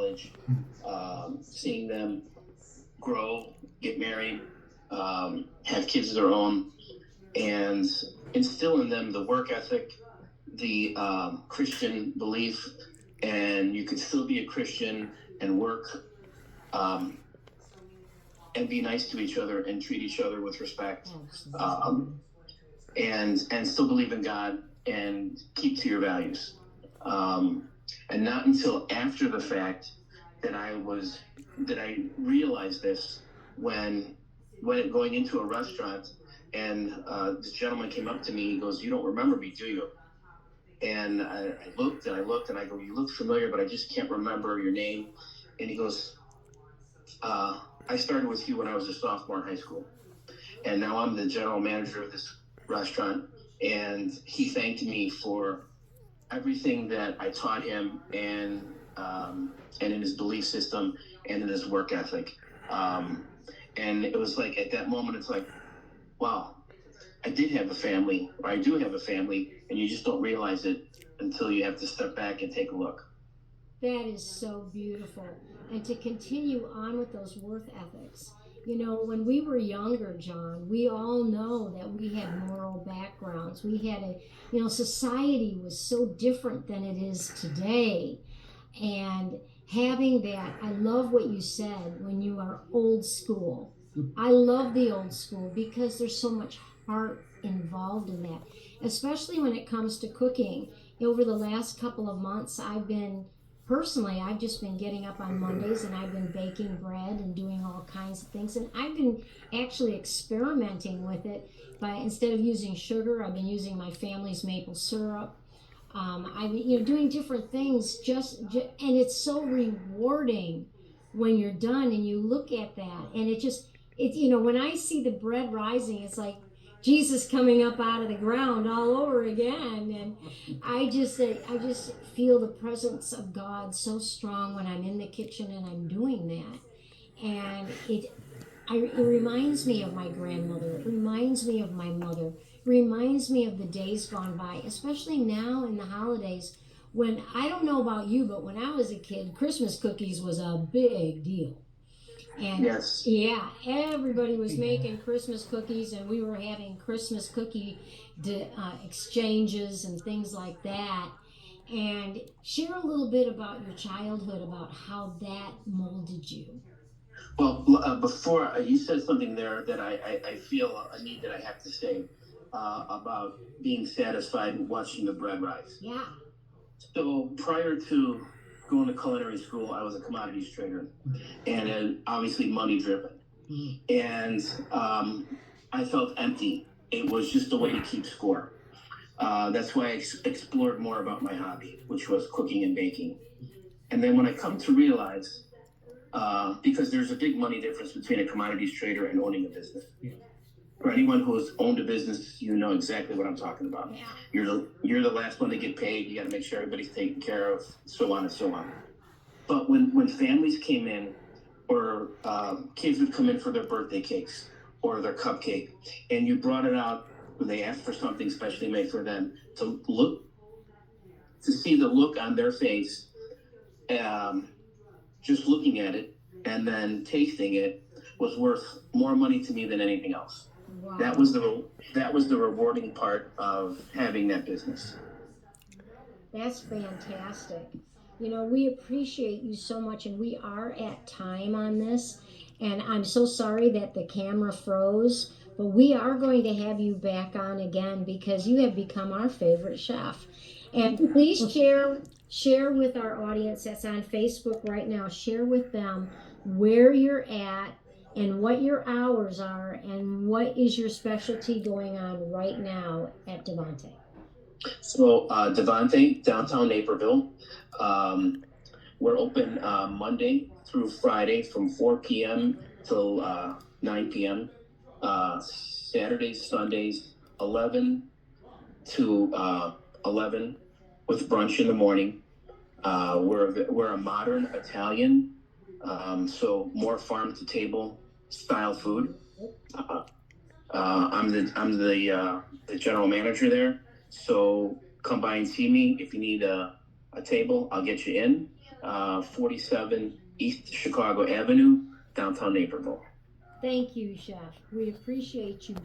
college, seeing them grow, get married, have kids of their own, and instill in them the work ethic, the Christian belief, and you could still be a Christian and work um, and be nice to each other and treat each other with respect, and still believe in God and keep to your values. And not until after the fact that I realized this when going into a restaurant, and this gentleman came up to me. He goes, "You don't remember me, do you?" And I looked and I looked and I go, "You look familiar, but I just can't remember your name." And he goes, "I started with you when I was a sophomore in high school, and now I'm the general manager of this restaurant." And he thanked me for everything that I taught him, and in his belief system and in his work ethic. And it was like at that moment, it's like, wow, I did have a family, or I do have a family, and you just don't realize it until you have to step back and take a look. That is so beautiful. And to continue on with those worth ethics. You know, when we were younger, John, we all know that we had moral backgrounds. We had society was so different than it is today. And having that, I love what you said when you are old school. I love the old school because there's so much heart involved in that, especially when it comes to cooking. Over the last couple of months, I've just been getting up on Mondays and I've been baking bread and doing all kinds of things. And I've been actually experimenting with it by, instead of using sugar, I've been using my family's maple syrup. I've been, doing different things and it's so rewarding when you're done and you look at that. And when I see the bread rising, it's like Jesus coming up out of the ground all over again. And I just feel the presence of God so strong when I'm in the kitchen and I'm doing that. And it reminds me of my grandmother. It reminds me of my mother. It reminds me of the days gone by, especially now in the holidays. When I don't know about you, but when I was a kid, Christmas cookies was a big deal. And Yes. yeah, everybody was making Christmas cookies, and we were having Christmas cookie exchanges and things like that. And share a little bit about your childhood, about how that molded you. Well, before you said something there that I feel a need that I have to say about being satisfied watching the bread rise. Yeah. So prior to going to culinary school, I was a commodities trader, and obviously money driven. And I felt empty. It was just a way to keep score. That's why I explored more about my hobby, which was cooking and baking. And then when I come to realize, because there's a big money difference between a commodities trader and owning a business. For anyone who has owned a business, you know exactly what I'm talking about. Yeah. You're the last one to get paid. You got to make sure everybody's taken care of, so on and so on. But when families came in, or kids would come in for their birthday cakes or their cupcake, and you brought it out, they asked for something specially made for them, to see the look on their face, um, just looking at it and then tasting it was worth more money to me than anything else. Wow. That was the rewarding part of having that business. That's fantastic. We appreciate you so much, and we are at time on this. And I'm so sorry that the camera froze, but we are going to have you back on again because you have become our favorite chef. And please share with our audience that's on Facebook right now. Share with them where you're at and what your hours are and what is your specialty going on right now at Devante. So Devante, downtown Naperville. Um, we're open Monday through Friday from 4 p.m. till 9 p.m. Saturdays, Sundays, 11 to 11, with brunch in the morning. We're a modern Italian, so more farm to table style food. Uh, I'm the general manager there. So come by and see me if you need a table. I'll get you in. 47 East Chicago Avenue, downtown Naperville. Thank you, Chef. We appreciate you